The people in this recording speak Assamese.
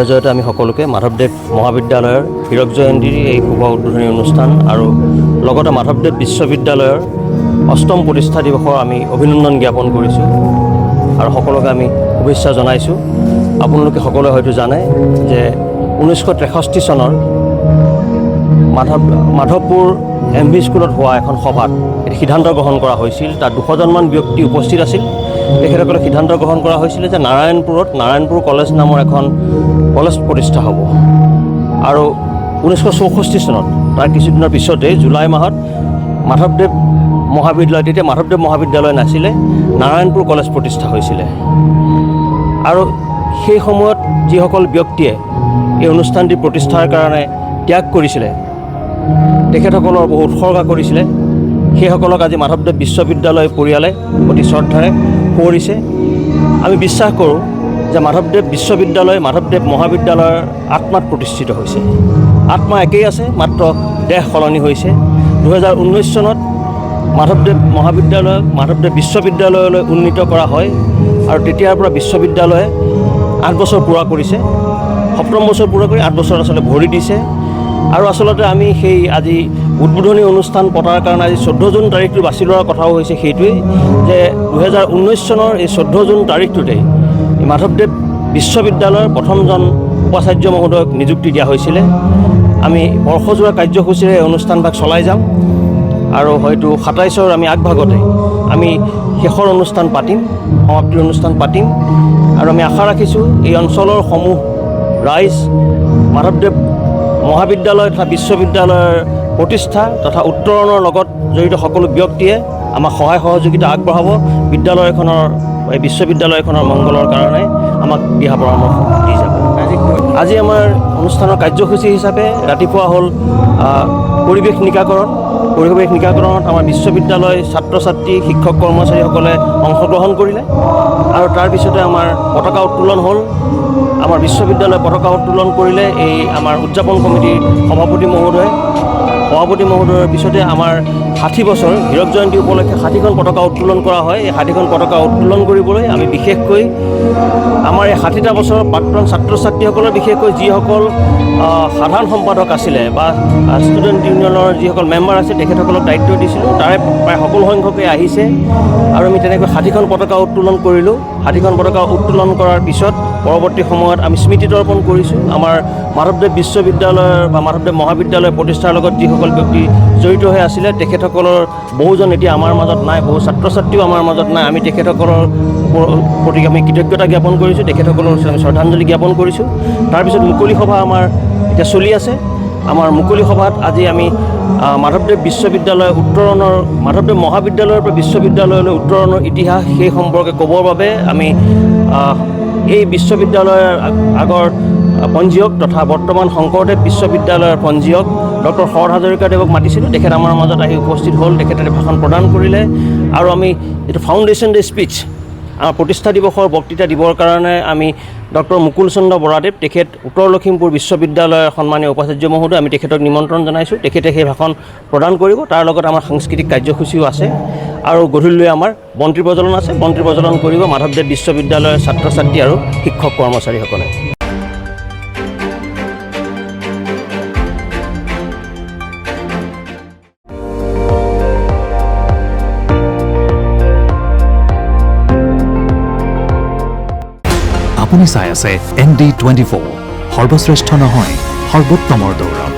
জয়তে আমি সকলোকে মাধৱদেৱ মহাবিদ্যালয়ৰ হীৰক জয়ন্তীৰ এই শুভ উদ্বোধনী অনুষ্ঠান আৰু লগতে মাধৱদেৱ বিশ্ববিদ্যালয়ৰ ৮ম প্ৰতিষ্ঠা দিৱসৰ আমি অভিনন্দন জ্ঞাপন কৰিছোঁ আৰু সকলোকে আমি শুভেচ্ছা জনাইছোঁ। আপোনালোকে সকলোৱে হয়তো জানে যে 1963 চনৰ মাধৱপুৰ MV স্কুলত হোৱা এখন সভাত এটি সিদ্ধান্ত গ্ৰহণ কৰা হৈছিল। তাত 200জনমান ব্যক্তি উপস্থিত আছিল। তেখেতসকলে সিদ্ধান্ত গ্ৰহণ কৰা হৈছিল যে নাৰায়ণপুৰ কলেজ নামৰ এখন কলেজ প্ৰতিষ্ঠা হ'ব আৰু 1964 চনত তাৰ কিছুদিনৰ পিছতে জুলাই মাহত মাধৱদেৱ মহাবিদ্যালয়, তেতিয়া মাধৱদেৱ মহাবিদ্যালয় নাছিলে, নাৰায়ণপুৰ কলেজ প্ৰতিষ্ঠা হৈছিলে। আৰু সেই সময়ত যিসকল ব্যক্তিয়ে এই অনুষ্ঠানটি প্ৰতিষ্ঠাৰ কাৰণে ত্যাগ কৰিছিলে, তেখেতসকলৰ বহু উৎসৰ্গা কৰিছিলে, সেইসকলক আজি মাধৱদেৱ বিশ্ববিদ্যালয় পৰিয়ালে অতি শ্ৰদ্ধাৰে সোঁৱৰিছে। আমি বিশ্বাস কৰোঁ যে মাধৱদেৱ বিশ্ববিদ্যালয় মাধৱদেৱ মহাবিদ্যালয়ৰ আত্মাত প্ৰতিষ্ঠিত হৈছে। আত্মা একেই আছে, মাত্ৰ দেশ সলনি হৈছে। 2019 চনত মাধৱদেৱ মাধৱদেৱ বিশ্ববিদ্যালয়লৈ উন্নীত কৰা হয় আৰু তেতিয়াৰ পৰা বিশ্ববিদ্যালয়ে 8 বছৰ পূৰা কৰিছে। 7ম বছৰ পূৰা কৰি 8 বছৰ আচলতে ভৰি দিছে। আৰু আচলতে আমি সেই আজি উদ্বোধনী অনুষ্ঠান পতাৰ কাৰণে আজি 14 জুন তাৰিখটো বাছি লোৱাৰ কথাও হৈছে সেইটোৱেই যে 2019 চনৰ এই 14 জুন তাৰিখটোতেই মাধৱদেৱ বিশ্ববিদ্যালয়ৰ প্ৰথমজন উপাচাৰ্য মহোদয়ক নিযুক্তি দিয়া হৈছিলে। আমি বৰ্ষজোৰা কাৰ্যসূচীৰে অনুষ্ঠানভাগ চলাই যাম আৰু হয়তো 27ৰ আমি আগভাগতে আমি শেষৰ অনুষ্ঠান পাতিম, সমাপ্তিৰ অনুষ্ঠান পাতিম। আৰু আমি আশা ৰাখিছোঁ এই অঞ্চলৰ সমূহ ৰাইজ মাধৱদেৱ মহাবিদ্যালয় তথা বিশ্ববিদ্যালয়ৰ প্ৰতিষ্ঠা তথা উত্তৰণৰ লগত জড়িত সকলো ব্যক্তিয়ে আমাক সহায় সহযোগিতা আগবঢ়াব। এই বিশ্ববিদ্যালয়খনৰ মংগলৰ কাৰণে আমাক দিহা পৰামৰ্শ দি যাব। আজি আমাৰ অনুষ্ঠানৰ কাৰ্যসূচী হিচাপে ৰাতিপুৱা হ'ল পৰিৱেশ নিকাকৰণত আমাৰ বিশ্ববিদ্যালয় ছাত্ৰ ছাত্ৰী শিক্ষক কৰ্মচাৰীসকলে অংশগ্ৰহণ কৰিলে আৰু তাৰপিছতে আমাৰ পতাকা উত্তোলন হ'ল। আমাৰ বিশ্ববিদ্যালয় পতাকা উত্তোলন কৰিলে এই আমাৰ উদযাপন কমিটিৰ সভাপতি মহোদয়ৰ পিছতে আমাৰ 60 বছৰ হীৰক জয়ন্তী উপলক্ষে 60খন পতাকা উত্তোলন কৰা হয়। এই 60খন পতাকা উত্তোলন কৰিবলৈ আমি বিশেষকৈ আমাৰ এই 60টা বছৰৰ প্ৰাক্তন ছাত্ৰ ছাত্ৰীসকলৰ বিশেষকৈ যিসকল সাধাৰণ সম্পাদক আছিলে বা ষ্টুডেণ্ট ইউনিয়নৰ যিসকল মেম্বাৰ আছে তেখেতসকলক দায়িত্ব দিছিলোঁ। তাৰে প্ৰায় সকলো সংখ্যকে আহিছে আৰু আমি তেনেকৈ 60খন পতাকা উত্তোলন কৰিলোঁ। 60খন পতাকা উত্তোলন কৰাৰ পিছত পৰৱৰ্তী সময়ত আমি স্মৃতি তৰ্পণ কৰিছোঁ। আমাৰ মাধৱদেৱ বিশ্ববিদ্যালয়ৰ বা মাধৱদেৱ মহাবিদ্যালয় প্ৰতিষ্ঠাৰ লগত যিসকল ব্যক্তি জড়িত হৈ আছিলে তেখেতসকলৰ বহুজন এতিয়া আমাৰ মাজত নাই, বহু ছাত্ৰ ছাত্ৰীও আমাৰ মাজত নাই। আমি তেখেতসকলৰ প্ৰতি আমি কৃতজ্ঞতা জ্ঞাপন কৰিছোঁ, তেখেতসকলৰ আমি শ্ৰদ্ধাঞ্জলি জ্ঞাপন কৰিছোঁ। তাৰপিছত মুকলি সভা আমাৰ এতিয়া চলি আছে। আমাৰ মুকলি সভাত আজি আমি মাধৱদেৱ মহাবিদ্যালয়ৰ পৰা বিশ্ববিদ্যালয়লৈ উত্তৰণৰ ইতিহাস সেই সম্পৰ্কে ক'বৰ বাবে আমি এই বিশ্ববিদ্যালয়ৰ আগৰ পঞ্জীয়ক তথা বৰ্তমান শংকৰদেৱ বিশ্ববিদ্যালয়ৰ পঞ্জীয়ক ডক্টৰ শৰৎ হাজৰিকাদেৱক মাতিছিলোঁ। তেখেত আমাৰ মাজত আহি উপস্থিত হ'ল, তেখেতে ভাষণ প্ৰদান কৰিলে আৰু আমি যিটো ফাউণ্ডেশ্যন ডে স্পীচ আমাৰ প্ৰতিষ্ঠা দিৱসৰ বক্তৃতা দিবৰ কাৰণে আমি ডক্টৰ মুকুল চন্দ্ৰ বৰাদেৱ, তেখেত উত্তৰ লখিমপুৰ বিশ্ববিদ্যালয়ৰ সন্মানীয় উপাচাৰ্য মহোদয়, আমি তেখেতক নিমন্ত্ৰণ জনাইছোঁ। তেখেতে সেই ভাষণ প্ৰদান কৰিব। তাৰ লগত আমাৰ সাংস্কৃতিক কাৰ্যসূচীও আছে আৰু গধূলিলৈ আমাৰ বন্তি প্ৰজ্বলন আছে। বন্তি প্ৰজ্বলন কৰিব মাধৱদেৱ বিশ্ববিদ্যালয়ৰ ছাত্ৰ ছাত্ৰী আৰু শিক্ষক কৰ্মচাৰীসকলে। আপুনি চাই আছে ND24, সৰ্বশ্ৰেষ্ঠ নহয় সৰ্বোত্তমৰ দৌৰত।